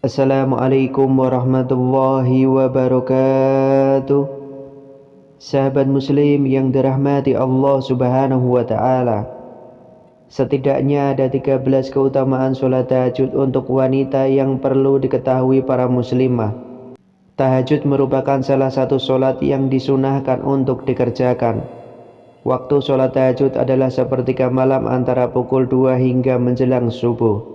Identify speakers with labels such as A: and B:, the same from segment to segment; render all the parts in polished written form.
A: Assalamualaikum warahmatullahi wabarakatuh. Sahabat muslim yang dirahmati Allah subhanahu wa ta'ala, setidaknya ada 13 keutamaan sholat tahajud untuk wanita yang perlu diketahui para muslimah. Tahajud merupakan salah satu sholat yang disunahkan untuk dikerjakan. Waktu sholat tahajud adalah sepertiga malam antara pukul 2 hingga menjelang subuh.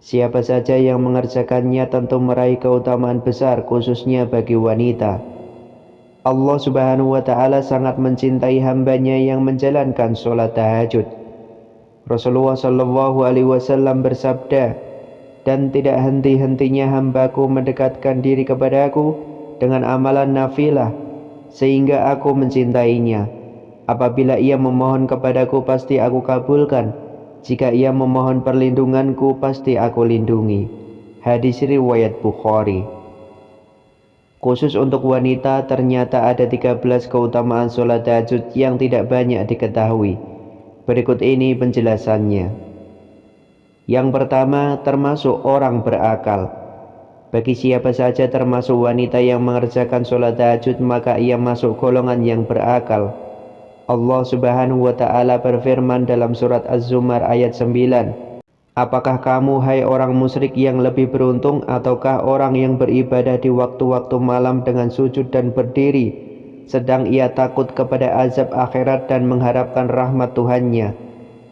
A: Siapa saja yang mengerjakannya tentu meraih keutamaan besar, khususnya bagi wanita. Allah subhanahu wa ta'ala sangat mencintai hambanya yang menjalankan sholat tahajud. Rasulullah sallallahu alaihi wasallam bersabda, "Dan tidak henti-hentinya hambaku mendekatkan diri kepadaku dengan amalan nafilah, sehingga aku mencintainya. Apabila ia memohon kepadaku, pasti aku kabulkan. Jika ia memohon perlindunganku, pasti aku lindungi." Hadis riwayat Bukhari. Khusus untuk wanita, ternyata ada 13 keutamaan sholat tahajud yang tidak banyak diketahui. Berikut ini penjelasannya. Yang pertama, termasuk orang berakal. Bagi siapa saja termasuk wanita yang mengerjakan sholat tahajud, maka ia masuk golongan yang berakal. Allah subhanahu wa ta'ala berfirman dalam surat Az-Zumar ayat 9, "Apakah kamu, hai orang musyrik, yang lebih beruntung ataukah orang yang beribadah di waktu-waktu malam dengan sujud dan berdiri, sedang ia takut kepada azab akhirat dan mengharapkan rahmat Tuhannya?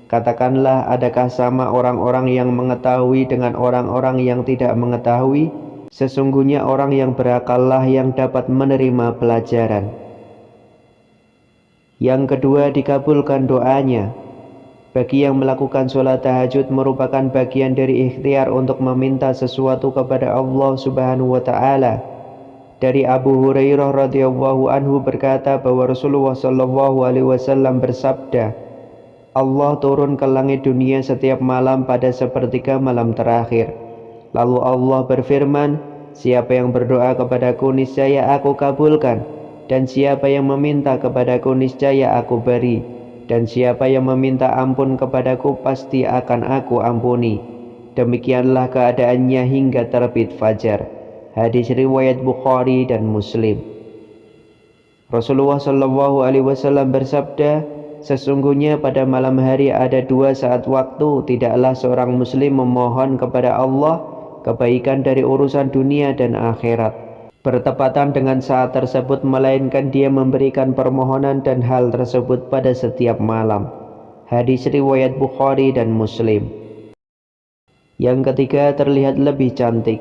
A: Katakanlah, adakah sama orang-orang yang mengetahui dengan orang-orang yang tidak mengetahui? Sesungguhnya orang yang berakallah yang dapat menerima pelajaran." Yang kedua, dikabulkan doanya. Bagi yang melakukan sholat tahajud merupakan bagian dari ikhtiar untuk meminta sesuatu kepada Allah subhanahu wa ta'ala. Dari Abu Hurairah radhiyallahu anhu berkata bahwa Rasulullah sallallahu alaihi wasallam bersabda, "Allah turun ke langit dunia setiap malam pada sepertiga malam terakhir. Lalu Allah berfirman, siapa yang berdoa kepadaku niscaya aku kabulkan, dan siapa yang meminta kepadaku niscaya aku beri. Dan siapa yang meminta ampun kepadaku pasti akan aku ampuni. Demikianlah keadaannya hingga terbit fajar." Hadis riwayat Bukhari dan Muslim. Rasulullah sallallahu alaihi wasallam bersabda, "Sesungguhnya pada malam hari ada 2 saat waktu tidaklah seorang muslim memohon kepada Allah kebaikan dari urusan dunia dan akhirat bertepatan dengan saat tersebut, melainkan dia memberikan permohonan dan hal tersebut pada setiap malam." Hadis riwayat Bukhari dan Muslim. Yang ketiga, terlihat lebih cantik.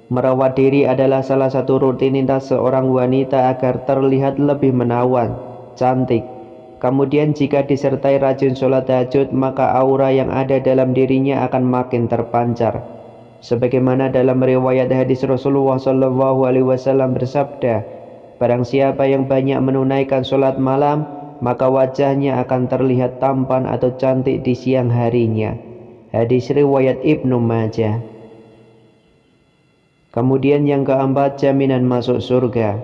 A: Merawat diri adalah salah satu rutinitas seorang wanita agar terlihat lebih menawan, cantik. Kemudian jika disertai rajin sholat tahajud, maka aura yang ada dalam dirinya akan makin terpancar. Sebagaimana dalam riwayat hadis Rasulullah sallallahu alaihi wasallam bersabda, "Barang siapa yang banyak menunaikan sholat malam, maka wajahnya akan terlihat tampan atau cantik di siang harinya." Hadis riwayat Ibnu Majah. Kemudian yang keempat, jaminan masuk surga.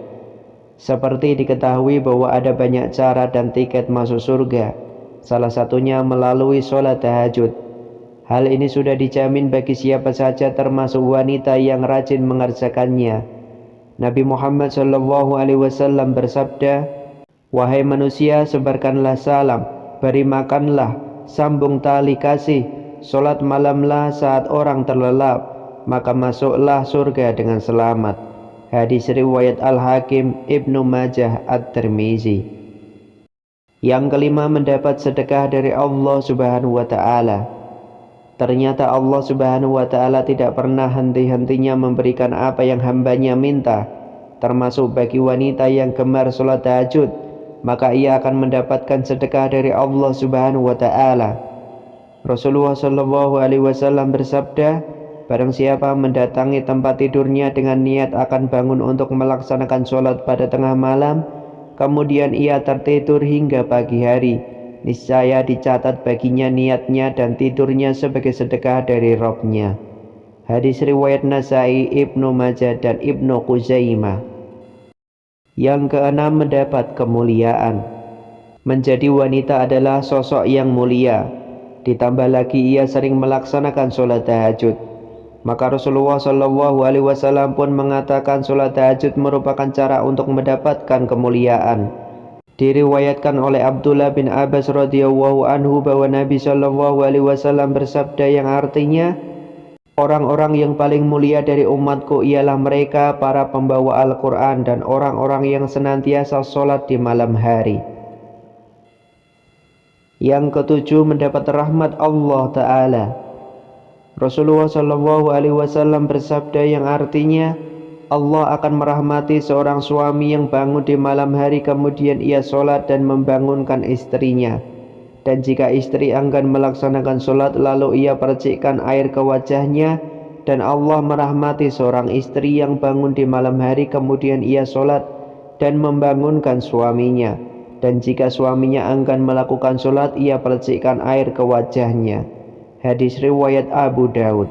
A: Seperti diketahui bahwa ada banyak cara dan tiket masuk surga, salah satunya melalui sholat tahajud. Hal ini sudah dijamin bagi siapa saja termasuk wanita yang rajin mengerjakannya. Nabi Muhammad sallallahu alaihi wasallam bersabda, "Wahai manusia, sebarkanlah salam, beri makanlah, sambung tali kasih, sholat malamlah saat orang terlelap, maka masuklah surga dengan selamat." Hadis riwayat Al-Hakim, Ibnu Majah, At-Tirmizi. Yang kelima, mendapat sedekah dari Allah subhanahu wa ta'ala. Ternyata Allah subhanahu wa ta'ala tidak pernah henti-hentinya memberikan apa yang hambanya minta, termasuk bagi wanita yang gemar sholat tahajud, maka ia akan mendapatkan sedekah dari Allah subhanahu wa ta'ala. Rasulullah sallallahu alaihi wasallam bersabda, "Barang siapa mendatangi tempat tidurnya dengan niat akan bangun untuk melaksanakan sholat pada tengah malam, kemudian ia tertidur hingga pagi hari, niscaya dicatat baginya niatnya dan tidurnya sebagai sedekah dari Rabb-Nya." Hadis riwayat Nasai, Ibnu Majah dan Ibnu Khuzaimah. Yang keenam, mendapat kemuliaan. Menjadi wanita adalah sosok yang mulia. Ditambah lagi ia sering melaksanakan sholat tahajud. Maka Rasulullah Shallallahu Alaihi Wasallam pun mengatakan sholat tahajud merupakan cara untuk mendapatkan kemuliaan. Diriwayatkan oleh Abdullah bin Abbas radhiyallahu anhu bahwa Nabi Shallallahu Alaihi Wasallam bersabda yang artinya, orang-orang yang paling mulia dari umatku ialah mereka para pembawa Al-Quran dan orang-orang yang senantiasa sholat di malam hari. Yang ketujuh, mendapat rahmat Allah Ta'ala. Rasulullah Shallallahu Alaihi Wasallam bersabda yang artinya, Allah akan merahmati seorang suami yang bangun di malam hari kemudian ia sholat dan membangunkan istrinya. Dan jika istri enggan melaksanakan sholat lalu ia percikkan air ke wajahnya, dan Allah merahmati seorang istri yang bangun di malam hari kemudian ia sholat dan membangunkan suaminya. Dan jika suaminya enggan melakukan sholat ia percikkan air ke wajahnya. Hadis riwayat Abu Daud.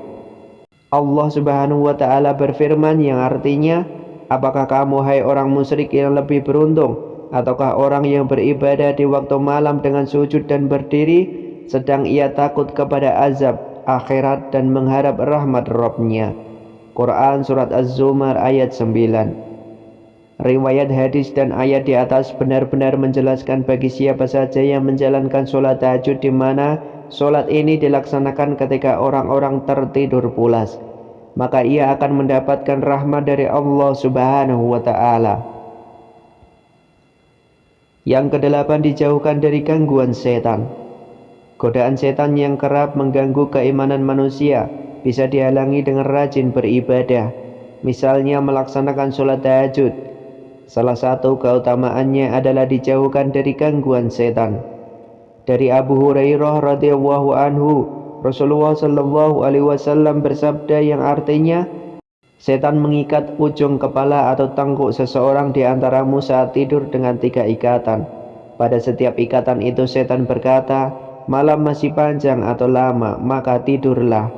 A: Allah Subhanahu wa Ta'ala berfirman yang artinya, apakah kamu hai orang musyrik yang lebih beruntung, ataukah orang yang beribadah di waktu malam dengan sujud dan berdiri sedang ia takut kepada azab akhirat dan mengharap rahmat Rabb-Nya. Quran surat Az-Zumar ayat 9. Riwayat hadis dan ayat di atas benar-benar menjelaskan bagi siapa saja yang menjalankan sholat tahajud di mana sholat ini dilaksanakan ketika orang-orang tertidur pulas, maka ia akan mendapatkan rahmat dari Allah Subhanahu wa Ta'ala. Yang kedelapan, dijauhkan dari gangguan setan. Godaan setan yang kerap mengganggu keimanan manusia bisa dihalangi dengan rajin beribadah, misalnya melaksanakan sholat tahajud. Salah satu keutamaannya adalah dijauhkan dari gangguan setan. Dari Abu Hurairah radhiyallahu anhu, Rasulullah Shallallahu Alaihi Wasallam bersabda yang artinya, setan mengikat ujung kepala atau tengkuk seseorang di antaramu saat tidur dengan 3 ikatan. Pada setiap ikatan itu setan berkata, malam masih panjang atau lama, maka tidurlah.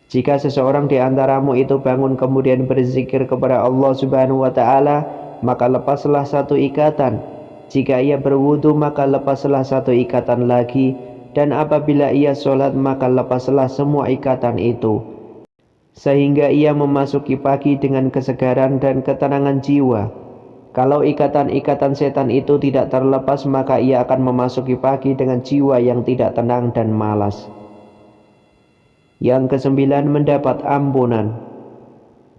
A: Jika seseorang di antaramu itu bangun kemudian berzikir kepada Allah Subhanahu wa Ta'ala, maka lepaslah 1 ikatan. Jika ia berwudu maka lepaslah 1 ikatan lagi, dan apabila ia sholat maka lepaslah semua ikatan itu, sehingga ia memasuki pagi dengan kesegaran dan ketenangan jiwa. Kalau ikatan-ikatan setan itu tidak terlepas maka ia akan memasuki pagi dengan jiwa yang tidak tenang dan malas. Yang ke-9, mendapat ampunan.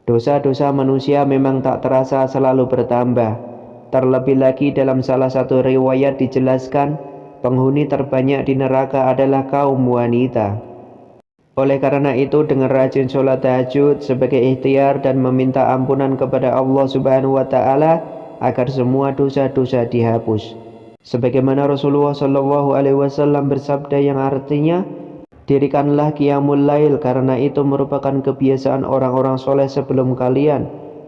A: Dosa-dosa manusia memang tak terasa selalu bertambah. Terlebih lagi dalam salah satu riwayat dijelaskan, penghuni terbanyak di neraka adalah kaum wanita. Oleh karena itu dengan rajin sholat tahajud sebagai ikhtiar dan meminta ampunan kepada Allah Subhanahu wa Ta'ala agar semua dosa-dosa dihapus. Sebagaimana Rasulullah Shallallahu Alaihi Wasallam bersabda yang artinya, dirikanlah qiyamul lail karena itu merupakan kebiasaan orang-orang soleh sebelum kalian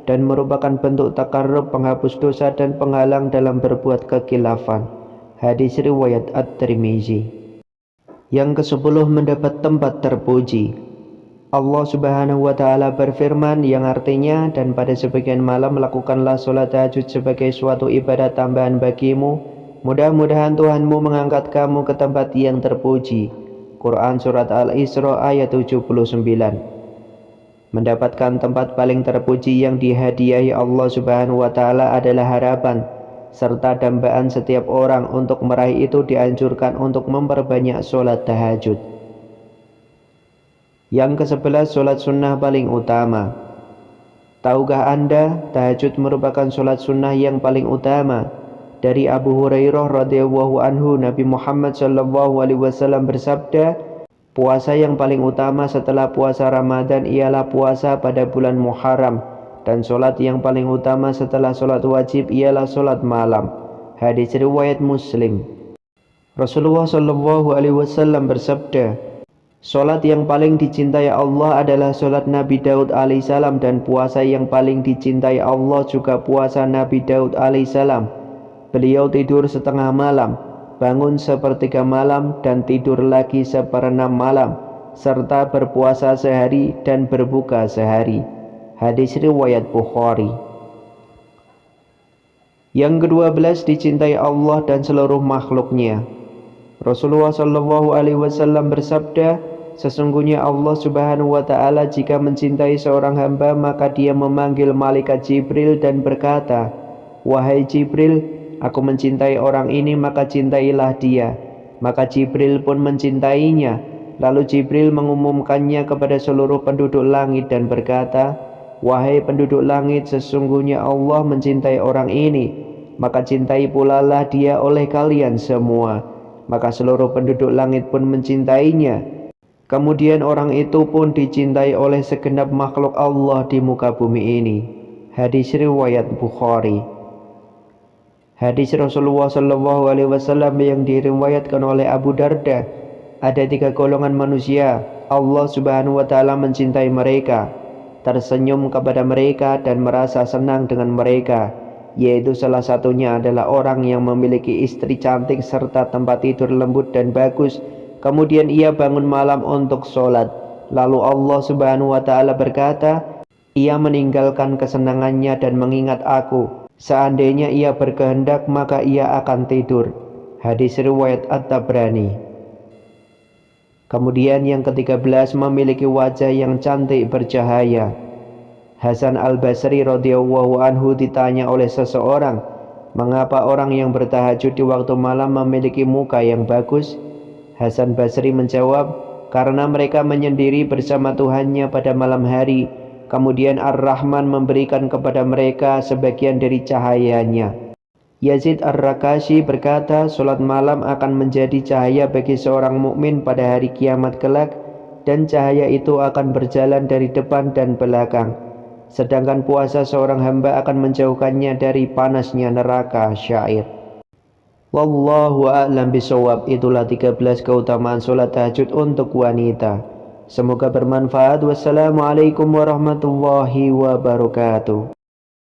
A: dan merupakan bentuk takarrub, penghapus dosa dan penghalang dalam berbuat kekilafan. Hadis riwayat At-Tirmizi. Yang ke-10, mendapat tempat terpuji. Allah Subhanahu wa Ta'ala berfirman yang artinya, dan pada sebagian malam lakukanlah sholat tahajud sebagai suatu ibadat tambahan bagimu. Mudah-mudahan Tuhanmu mengangkat kamu ke tempat yang terpuji. Quran surat Al-Isra ayat 79. Mendapatkan tempat paling terpuji yang dihadiahi Allah Subhanahu wa Ta'ala adalah harapan serta dambaan setiap orang. Untuk meraih itu dianjurkan untuk memperbanyak sholat tahajud. Yang ke-11, sholat sunnah paling utama. Tahukah Anda, tahajud merupakan sholat sunnah yang paling utama? Dari Abu Hurairah radhiyallahu anhu, Nabi Muhammad sallallahu alaihi wasallam bersabda, puasa yang paling utama setelah puasa Ramadan ialah puasa pada bulan Muharram, dan sholat yang paling utama setelah sholat wajib ialah sholat malam. Hadis riwayat Muslim. Rasulullah sallallahu alaihi wasallam bersabda, sholat yang paling dicintai Allah adalah sholat Nabi Daud alaihissalam, dan puasa yang paling dicintai Allah juga puasa Nabi Daud alaihissalam. Beliau tidur setengah malam, bangun sepertiga malam, dan tidur lagi seperenam malam, serta berpuasa sehari dan berbuka sehari. Hadis riwayat Bukhari. Yang ke-12, dicintai Allah dan seluruh makhluknya. Rasulullah Shallallahu Alaihi Wasallam bersabda, Sesungguhnya Allah Subhanahu wa Ta'ala jika mencintai seorang hamba, maka Dia memanggil malaikat Jibril dan berkata, "Wahai Jibril, aku mencintai orang ini, maka cintailah dia." Maka Jibril pun mencintainya. Lalu Jibril mengumumkannya kepada seluruh penduduk langit dan berkata, "Wahai penduduk langit, sesungguhnya Allah mencintai orang ini, maka cintai pula lah dia oleh kalian semua." Maka seluruh penduduk langit pun mencintainya. Kemudian orang itu pun dicintai oleh segenap makhluk Allah di muka bumi ini. Hadis riwayat Bukhari. Hadis Rasulullah SAW yang diriwayatkan oleh Abu Darda. Ada 3 golongan manusia. Allah Subhanahu wa Ta'ala mencintai mereka, tersenyum kepada mereka dan merasa senang dengan mereka, yaitu salah satunya adalah orang yang memiliki istri cantik serta tempat tidur lembut dan bagus. Kemudian ia bangun malam untuk sholat. Lalu Allah Subhanahu wa Ta'ala berkata, ia meninggalkan kesenangannya dan mengingat aku. Seandainya ia berkehendak, maka ia akan tidur. Hadis riwayat At-Tabrani. Kemudian yang ke-13, memiliki wajah yang cantik bercahaya. Hasan al-Basri radhiyallahu anhu ditanya oleh seseorang, "Mengapa orang yang bertahajud di waktu malam memiliki muka yang bagus?" Hasan Basri menjawab, "Karena mereka menyendiri bersama Tuhannya pada malam hari. Kemudian Ar-Rahman memberikan kepada mereka sebagian dari cahayanya." Yazid Ar-Rakashi berkata, "Salat malam akan menjadi cahaya bagi seorang mukmin pada hari kiamat kelak, dan cahaya itu akan berjalan dari depan dan belakang. Sedangkan puasa seorang hamba akan menjauhkannya dari panasnya neraka." Syair. Wallahu a'lam bishawab. Itulah 13 keutamaan sholat tahajud untuk wanita. Semoga bermanfaat. Wassalamualaikum warahmatullahi wabarakatuh.